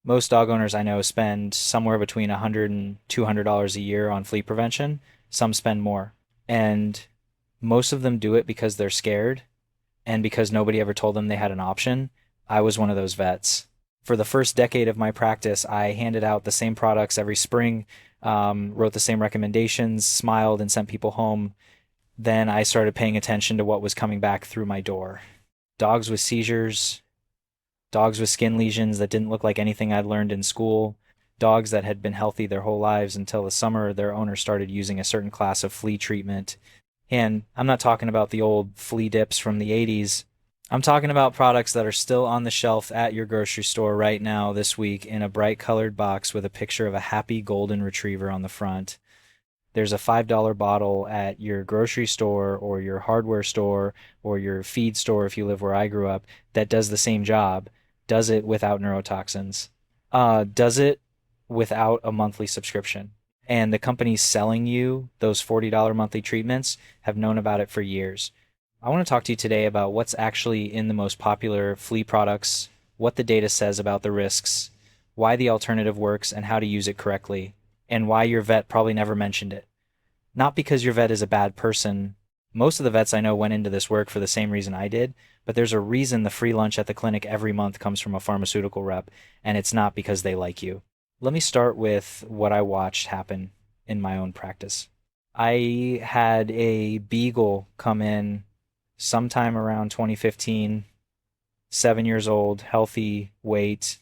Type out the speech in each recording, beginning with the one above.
Most dog owners I know spend somewhere between $100 and $200 a year on flea prevention. Some spend more. And most of them do it because they're scared and because nobody ever told them they had an option. I was one of those vets. For the first decade of my practice, I handed out the same products every spring, wrote the same recommendations, smiled, and sent people home. Then I started paying attention to what was coming back through my door. Dogs with seizures, dogs with skin lesions that didn't look like anything I'd learned in school, dogs that had been healthy their whole lives until the summer their owner started using a certain class of flea treatment. And I'm not talking about the old flea dips from the 80s. I'm talking about products that are still on the shelf at your grocery store right now this week in a bright colored box with a picture of a happy golden retriever on the front. There's a $5 bottle at your grocery store or your hardware store or your feed store if you live where I grew up that does the same job, does it without neurotoxins, does it without a monthly subscription. And the companies selling you those $40 monthly treatments have known about it for years. I want to talk to you today about what's actually in the most popular flea products, what the data says about the risks, why the alternative works and how to use it correctly, and why your vet probably never mentioned it. Not because your vet is a bad person. Most of the vets I know went into this work for the same reason I did, but there's a reason the free lunch at the clinic every month comes from a pharmaceutical rep, and it's not because they like you. Let me start with what I watched happen in my own practice. I had a beagle come in sometime around 2015, 7 years old, healthy weight,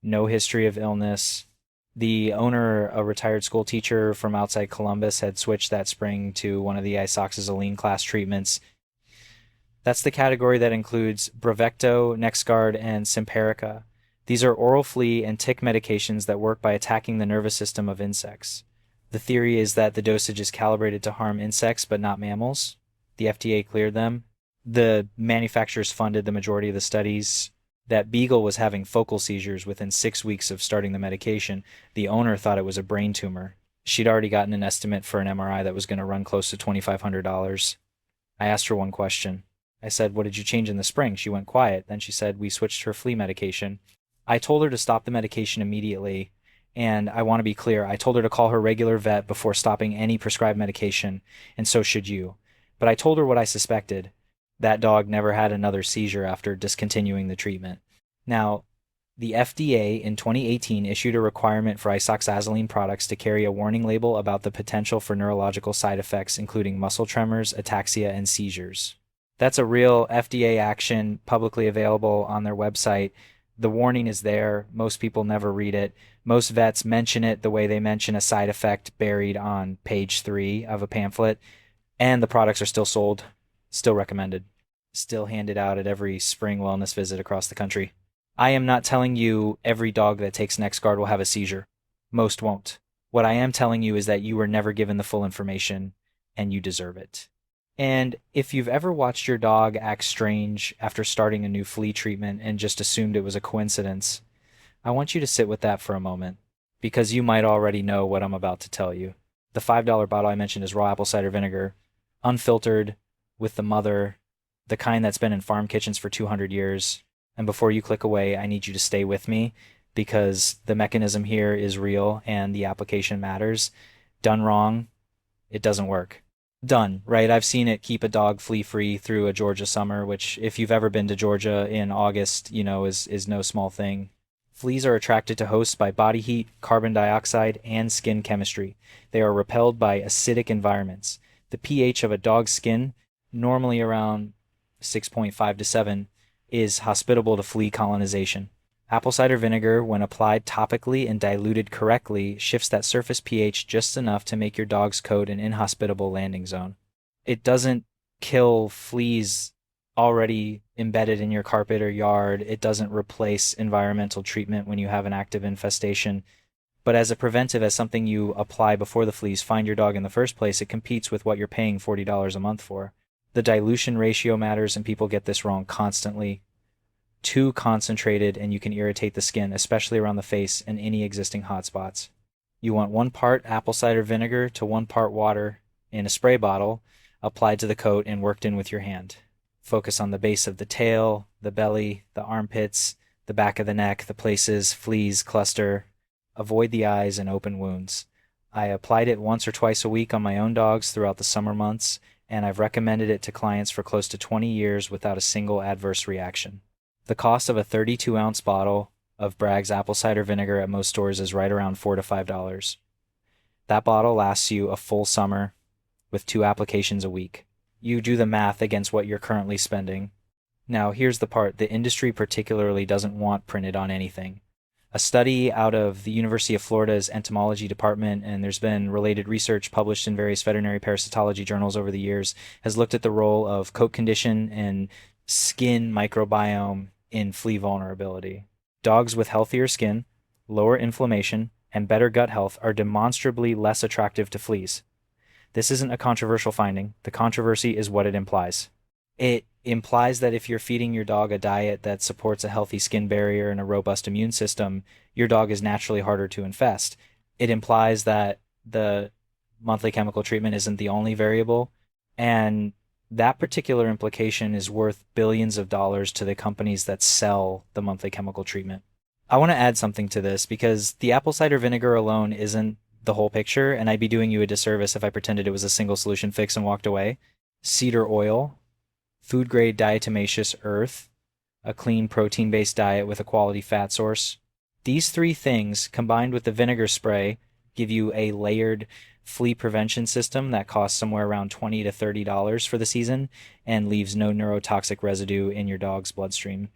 no history of illness. The owner, a retired school teacher from outside Columbus, had switched that spring to one of the isoxazoline class treatments. That's the category that includes Bravecto, NexGard, and Simparica. These are oral flea and tick medications that work by attacking the nervous system of insects. The theory is that the dosage is calibrated to harm insects but not mammals. The FDA cleared them. The manufacturers funded the majority of the studies. That beagle was having focal seizures within 6 weeks of starting the medication. The owner thought it was a brain tumor. She'd already gotten an estimate for an MRI that was going to run close to $2,500. I asked her one question. I said, "What did you change in the spring?" She went quiet. Then she said, "We switched her flea medication." I told her to stop the medication immediately. And I want to be clear, I told her to call her regular vet before stopping any prescribed medication, and so should you. But I told her what I suspected. That dog never had another seizure after discontinuing the treatment. Now, the FDA in 2018 issued a requirement for isoxazoline products to carry a warning label about the potential for neurological side effects, including muscle tremors, ataxia, and seizures. That's a real FDA action, publicly available on their website. The warning is there. Most people never read it. Most vets mention it the way they mention a side effect buried on page 3 of a pamphlet, and the products are still sold, still recommended, still handed out at every spring wellness visit across the country. I am not telling you every dog that takes NexGard will have a seizure. Most won't. What I am telling you is that you were never given the full information, and you deserve it. And if you've ever watched your dog act strange after starting a new flea treatment and just assumed it was a coincidence, I want you to sit with that for a moment, because you might already know what I'm about to tell you. The $5 bottle I mentioned is raw apple cider vinegar, unfiltered, with the mother, the kind that's been in farm kitchens for 200 years. And before you click away, I need you to stay with me, because the mechanism here is real and the application matters. Done wrong, it doesn't work. Done, right? I've seen it keep a dog flea-free through a Georgia summer, which if you've ever been to Georgia in August, is no small thing. Fleas are attracted to hosts by body heat, carbon dioxide, and skin chemistry. They are repelled by acidic environments. The pH of a dog's skin, normally around 6.5 to 7, is hospitable to flea colonization. Apple cider vinegar, when applied topically and diluted correctly, shifts that surface pH just enough to make your dog's coat an inhospitable landing zone. It doesn't kill fleas already embedded in your carpet or yard. It doesn't replace environmental treatment when you have an active infestation. But as a preventive, as something you apply before the fleas find your dog in the first place, it competes with what you're paying $40 a month for. The dilution ratio matters, and people get this wrong constantly. Too concentrated and you can irritate the skin, especially around the face and any existing hot spots. You want 1 part apple cider vinegar to 1 part water in a spray bottle applied to the coat and worked in with your hand. Focus on the base of the tail, the belly, the armpits, the back of the neck, the places fleas cluster. Avoid the eyes and open wounds. I applied it once or twice a week on my own dogs throughout the summer months, and I've recommended it to clients for close to 20 years without a single adverse reaction. The cost of a 32-ounce bottle of Bragg's apple cider vinegar at most stores is right around $4 to $5. That bottle lasts you a full summer with 2 applications a week. You do the math against what you're currently spending. Now, here's the part the industry particularly doesn't want printed on anything. A study out of the University of Florida's entomology department, and there's been related research published in various veterinary parasitology journals over the years, has looked at the role of coat condition and skin microbiome in flea vulnerability. Dogs with healthier skin, lower inflammation, and better gut health are demonstrably less attractive to fleas. This isn't a controversial finding. The controversy is what it implies. It implies that if you're feeding your dog a diet that supports a healthy skin barrier and a robust immune system, your dog is naturally harder to infest. It implies that the monthly chemical treatment isn't the only variable, and that particular implication is worth billions of dollars to the companies that sell the monthly chemical treatment. I want to add something to this because the apple cider vinegar alone isn't the whole picture, and I'd be doing you a disservice if I pretended it was a single solution fix and walked away. Cedar oil, food grade diatomaceous earth, a clean protein based diet with a quality fat source. These 3 things, combined with the vinegar spray, give you a layered flea prevention system that costs somewhere around $20 to $30 for the season and leaves no neurotoxic residue in your dog's bloodstream.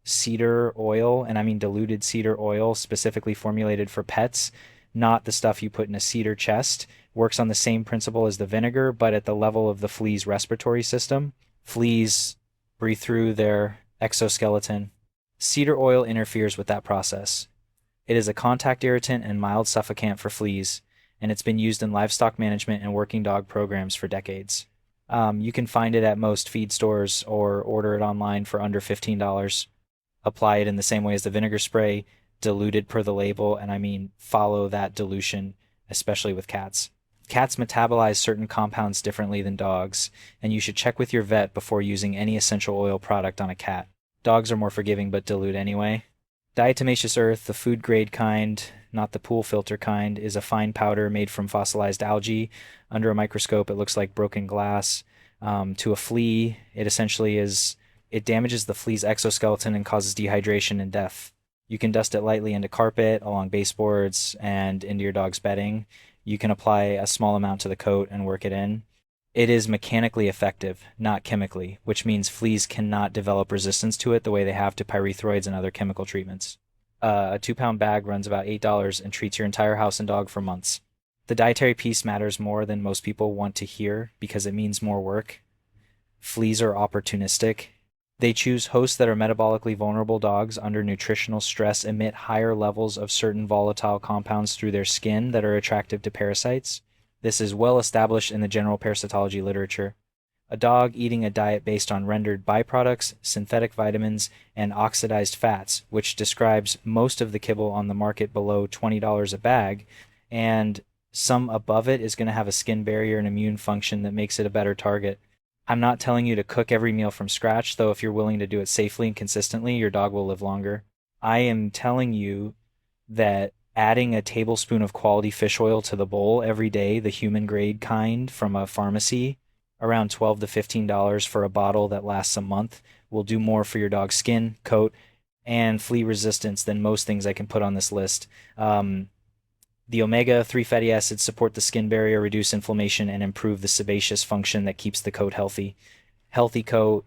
Cedar oil, and I mean diluted cedar oil specifically formulated for pets, not the stuff you put in a cedar chest, works on the same principle as the vinegar, but at the level of the flea's respiratory system. Fleas breathe through their exoskeleton. Cedar oil interferes with that process. It is a contact irritant and mild suffocant for fleas, and it's been used in livestock management and working dog programs for decades. You can find it at most feed stores or order it online for under $15. Apply it in the same way as the vinegar spray, diluted per the label, and I mean follow that dilution, especially with cats. Cats metabolize certain compounds differently than dogs, and you should check with your vet before using any essential oil product on a cat. Dogs are more forgiving but dilute anyway. Diatomaceous earth, the food grade kind, not the pool filter kind, is a fine powder made from fossilized algae. Under a microscope, it looks like broken glass. To a flea, it damages the flea's exoskeleton and causes dehydration and death. You can dust it lightly into carpet, along baseboards, and into your dog's bedding. You can apply a small amount to the coat and work it in. It is mechanically effective, not chemically, which means fleas cannot develop resistance to it the way they have to pyrethroids and other chemical treatments. A 2-pound bag runs about $8 and treats your entire house and dog for months. The dietary piece matters more than most people want to hear because it means more work. Fleas are opportunistic. They choose hosts that are metabolically vulnerable. Dogs under nutritional stress emit higher levels of certain volatile compounds through their skin that are attractive to parasites. This is well established in the general parasitology literature. A dog eating a diet based on rendered byproducts, synthetic vitamins, and oxidized fats, which describes most of the kibble on the market below $20 a bag, and some above it, is going to have a skin barrier and immune function that makes it a better target. I'm not telling you to cook every meal from scratch, though if you're willing to do it safely and consistently, your dog will live longer. I am telling you that adding a tablespoon of quality fish oil to the bowl every day, the human grade kind from a pharmacy, around $12 to $15 for a bottle that lasts a month, will do more for your dog's skin, coat, and flea resistance than most things I can put on this list. The omega-3 fatty acids support the skin barrier, reduce inflammation, and improve the sebaceous function that keeps the coat healthy. Healthy coat,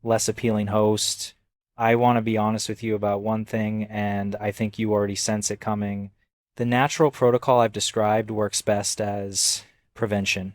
less appealing host. I want to be honest with you about one thing, and I think you already sense it coming. The natural protocol I've described works best as prevention.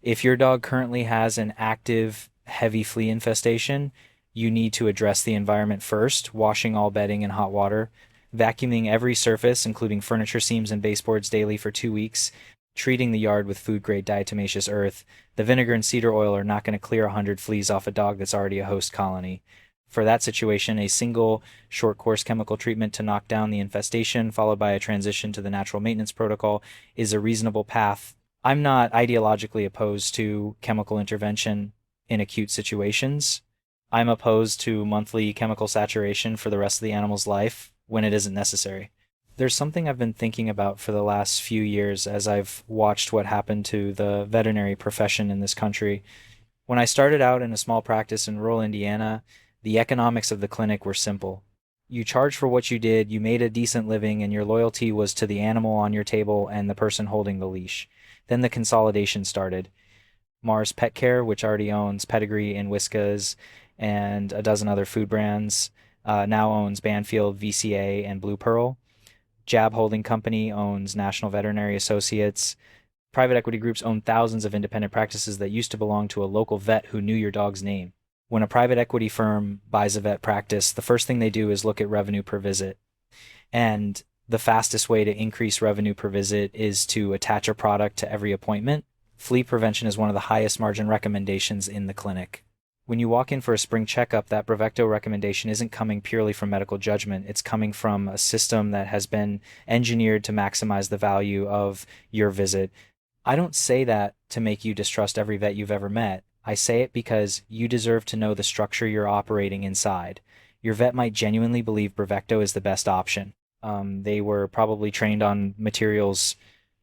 If your dog currently has an active, heavy flea infestation, you need to address the environment first, washing all bedding in hot water, vacuuming every surface, including furniture seams and baseboards, daily for 2 weeks, treating the yard with food-grade diatomaceous earth. The vinegar and cedar oil are not going to clear 100 fleas off a dog that's already a host colony. For that situation, a single short-course chemical treatment to knock down the infestation, followed by a transition to the natural maintenance protocol, is a reasonable path. I'm not ideologically opposed to chemical intervention in acute situations. I'm opposed to monthly chemical saturation for the rest of the animal's life when it isn't necessary. There's something I've been thinking about for the last few years as I've watched what happened to the veterinary profession in this country. When I started out in a small practice in rural Indiana, the economics of the clinic were simple. You charged for what you did, you made a decent living, and your loyalty was to the animal on your table and the person holding the leash. Then the consolidation started. Mars Pet Care, which already owns Pedigree and Whiskas and a dozen other food brands, now owns Banfield, VCA, and Blue Pearl. Jab Holding Company owns National Veterinary Associates. Private equity groups own thousands of independent practices that used to belong to a local vet who knew your dog's name. When a private equity firm buys a vet practice, the first thing they do is look at revenue per visit. And the fastest way to increase revenue per visit is to attach a product to every appointment. Flea prevention is one of the highest margin recommendations in the clinic. When you walk in for a spring checkup, that Brevecto recommendation isn't coming purely from medical judgment. It's coming from a system that has been engineered to maximize the value of your visit. I don't say that to make you distrust every vet you've ever met. I say it because you deserve to know the structure you're operating inside. Your vet might genuinely believe Brevecto is the best option. They were probably trained on materials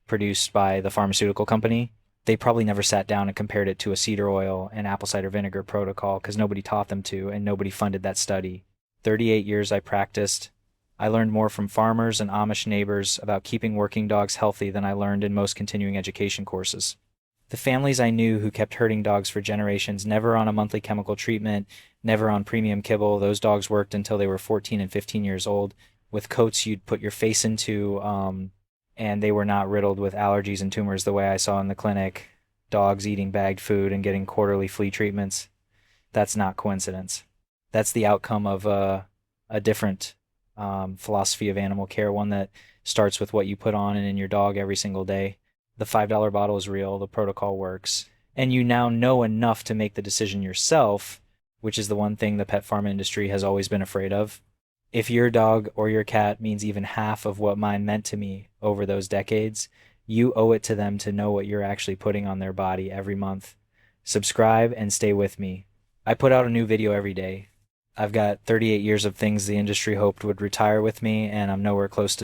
produced by the pharmaceutical company. They probably never sat down and compared it to a cedar oil and apple cider vinegar protocol because nobody taught them to and nobody funded that study. 38 years I practiced. I learned more from farmers and Amish neighbors about keeping working dogs healthy than I learned in most continuing education courses. The families I knew who kept herding dogs for generations, never on a monthly chemical treatment, never on premium kibble. Those dogs worked until they were 14 and 15 years old with coats you'd put your face into, and they were not riddled with allergies and tumors the way I saw in the clinic. Dogs eating bagged food and getting quarterly flea treatments. That's not coincidence. That's the outcome of a different philosophy of animal care, one that starts with what you put on and in your dog every single day. The $5 bottle is real, the protocol works, and you now know enough to make the decision yourself, which is the one thing the pet pharma industry has always been afraid of. If your dog or your cat means even half of what mine meant to me over those decades, you owe it to them to know what you're actually putting on their body every month. Subscribe and stay with me. I put out a new video every day. I've got 38 years of things the industry hoped would retire with me, and I'm nowhere close to